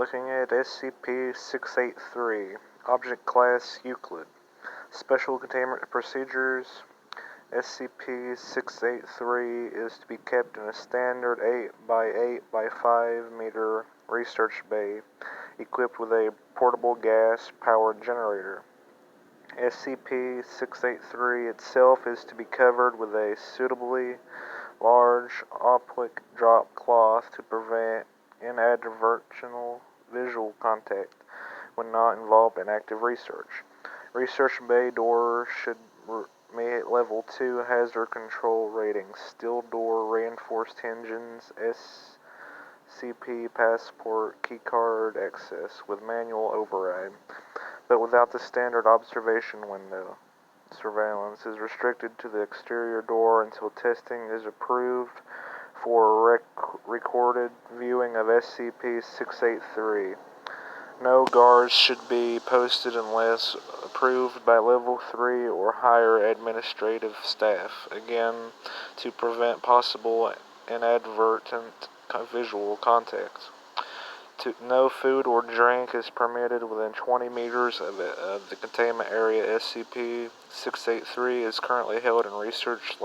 looking at SCP-683, Object Class Euclid. Special Containment Procedures. SCP-683 is to be kept in a standard 8 by 8 by 5 meter research bay, equipped with a portable gas-powered generator. SCP-683 itself is to be covered with a suitably large opaque drop cloth to prevent inadvertent visual contact when not involved in active research. Research bay door should meet level 2 hazard control ratings. Steel door, reinforced hinges, SCP passport keycard access with manual override, but without the standard observation window. Surveillance is restricted to the exterior door until testing is approved for recorded viewing of SCP-683. No guards should be posted unless approved by Level 3 or higher administrative staff, again to prevent possible inadvertent visual contact. No food or drink is permitted within 20 meters of the containment area. SCP-683 is currently held in Research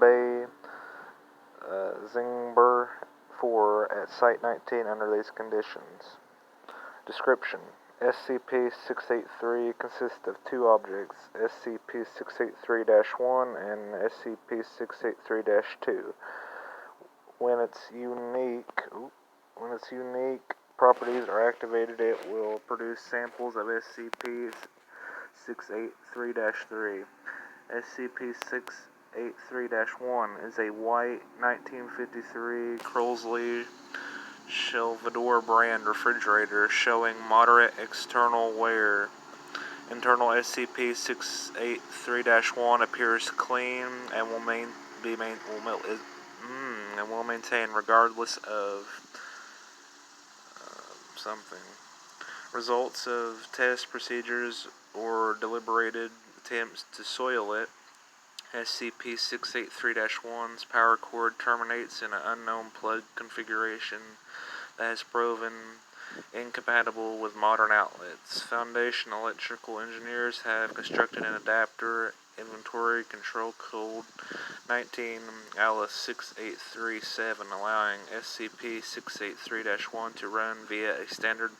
Bay, Zingber 4 at Site 19 under these conditions. Description: SCP-683 consists of two objects, SCP-683-1 and SCP-683-2. When its unique properties are activated, it will produce samples of SCP-683-3. SCP-683-1 is a white 1953 Crosley Shelvador brand refrigerator showing moderate external wear. Internal SCP-683-1 appears clean and will maintain regardless of something. Results of test procedures or deliberated attempts to soil it. SCP-683-1's power cord terminates in an unknown plug configuration that has proven incompatible with modern outlets. Foundation electrical engineers have constructed an adapter inventory control code 19 Alice 6837, allowing SCP-683-1 to run via a standard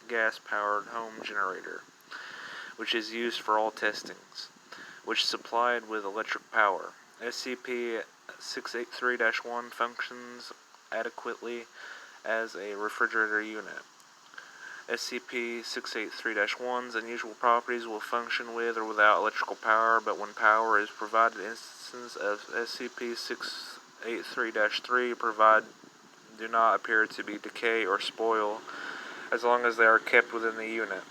gas-powered home generator, which is used for all testings, which is supplied with electric power. SCP-683-1 functions adequately as a refrigerator unit. SCP-683-1's unusual properties will function with or without electrical power, but when power is provided, instances of SCP-683-3 do not appear to be decay or spoil as long as they are kept within the unit.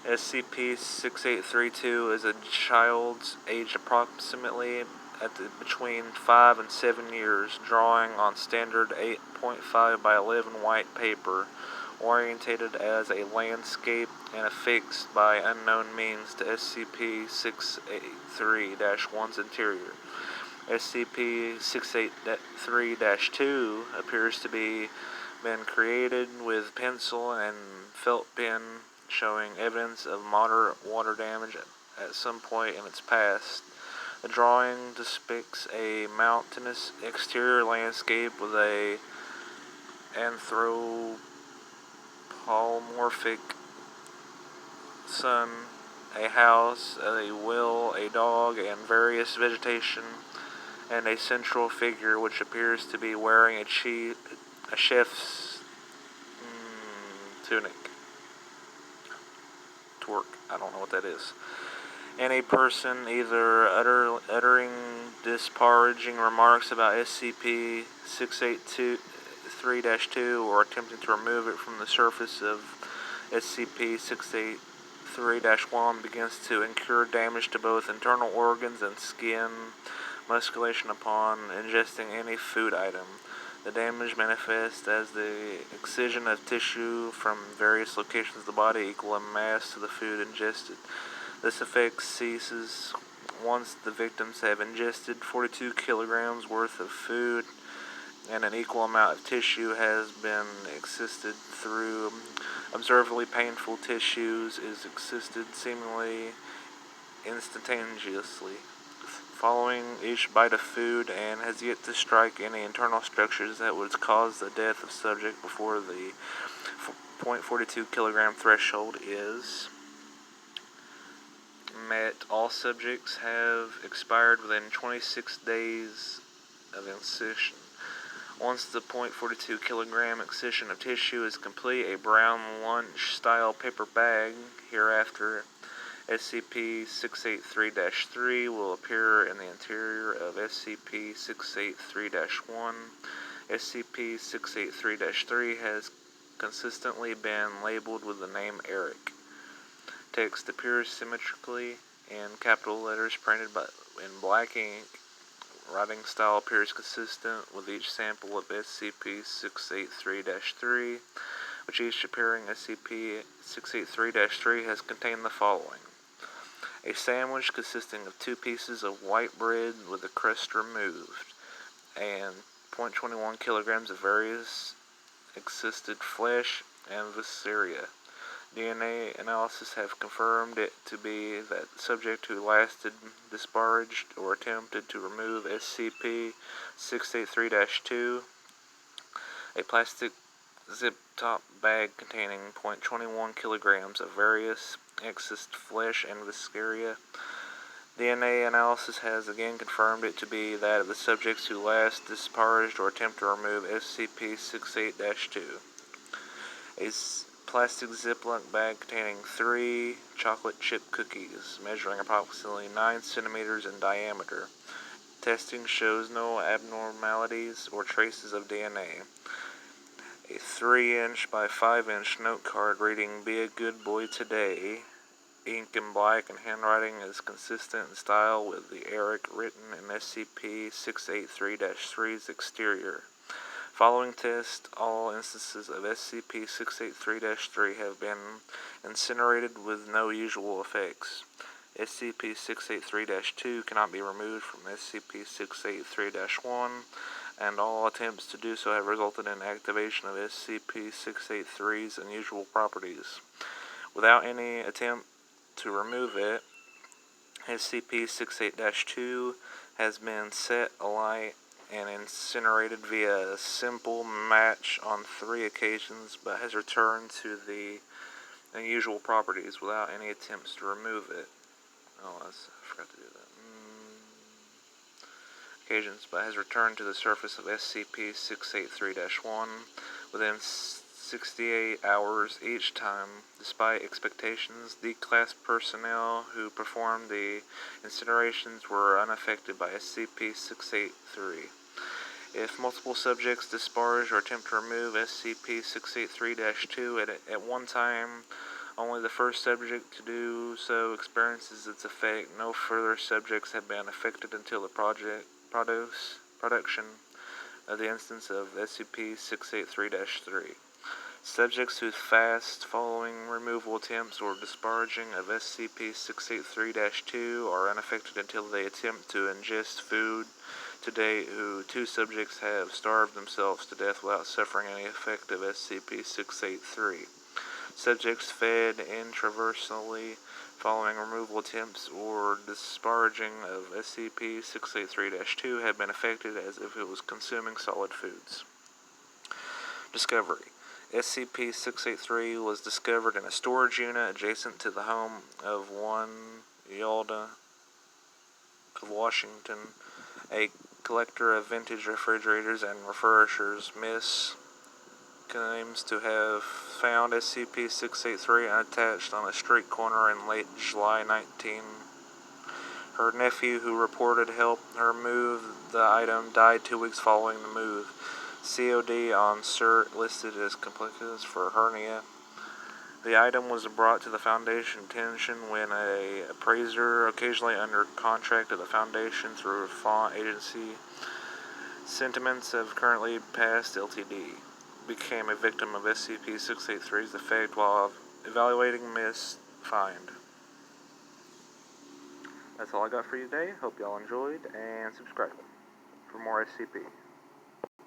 SCP-683-2 is a child's age approximately between 5 and 7 years, drawing on standard 8.5 by 11 white paper, orientated as a landscape and affixed by unknown means to SCP-683-1's interior. SCP-683-2 appears to be been created with pencil and felt pen, showing evidence of moderate water damage at some point in its past. The drawing depicts a mountainous exterior landscape with a anthropomorphic sun, a house, a well, a dog, and various vegetation, and a central figure which appears to be wearing a chef's tunic. I don't know what that is. And a person either uttering disparaging remarks about SCP-683-2 or attempting to remove it from the surface of SCP-683-1 begins to incur damage to both internal organs and skin musculation upon ingesting any food item. The damage manifests as the excision of tissue from various locations of the body equal in mass to the food ingested. This effect ceases once the victims have ingested 42 kilograms worth of food and an equal amount of tissue has been excised through observably painful tissues is excised seemingly instantaneously following each bite of food, and has yet to strike any internal structures that would cause the death of subject before the 0.42 kilogram threshold is met. All subjects have expired within 26 days of incision. Once the 0.42 kilogram excision of tissue is complete, a brown lunch-style paper bag, hereafter SCP-683-3, will appear in the interior of SCP-683-1. SCP-683-3 has consistently been labeled with the name Eric. Text appears symmetrically in capital letters printed in black ink. Writing style appears consistent with each sample of SCP-683-3, which each appearing SCP-683-3 has contained the following: a sandwich consisting of 2 pieces of white bread with the crust removed, and 0.21 kilograms of various excised flesh and viscera. DNA analysis have confirmed it to be that the subject who last disparaged or attempted to remove SCP-683-2, a plastic zip-top bag containing 0.21 kilograms of various excised flesh and viscera. DNA analysis has again confirmed it to be that of the subjects who last disparaged or attempted to remove SCP-68-2. A plastic Ziploc bag containing 3 chocolate chip cookies, measuring approximately 9 centimeters in diameter. Testing shows no abnormalities or traces of DNA. A 3-inch by 5-inch note card reading "Be a good boy today," ink in black, and handwriting is consistent in style with the Eric written in SCP-683-3's exterior. Following test, all instances of SCP-683-3 have been incinerated with no usual effects. SCP-683-2 cannot be removed from SCP-683-1, and all attempts to do so have resulted in activation of SCP-683's unusual properties. Without any attempt to remove it, SCP-68-2 has been set alight and incinerated via a simple match on 3 occasions, but has returned to the unusual properties without any attempts to remove it. I forgot to do that. Occasions, but has returned to the surface of SCP-683-1 within 68 hours each time. Despite expectations, the class personnel who performed the incinerations were unaffected by SCP-683. If multiple subjects disparage or attempt to remove SCP-683-2 at one time, only the first subject to do so experiences its effect. No further subjects have been affected until the production of the instance of SCP-683-3. Subjects who fast following removal attempts or disparaging of SCP-683-2 are unaffected until they attempt to ingest food. To date, 2 subjects have starved themselves to death without suffering any effect of SCP-683. Subjects fed intraversally following removal attempts or disparaging of SCP-683-2 have been affected as if it was consuming solid foods. Discovery: SCP-683 was discovered in a storage unit adjacent to the home of one Yalda of Washington, a collector of vintage refrigerators and refurbishers. Miss claims to have found SCP-683 unattached on a street corner in late July 19. Her nephew, who reported help her move the item, died 2 weeks following the move. COD on cert listed as complications for hernia. The item was brought to the Foundation attention when an appraiser, occasionally under contract to the Foundation through a font agency, Sentiments have currently passed Ltd., became a victim of SCP-683's effect while evaluating Miss Find. That's all I got for you today. Hope y'all enjoyed, and subscribe for more SCP.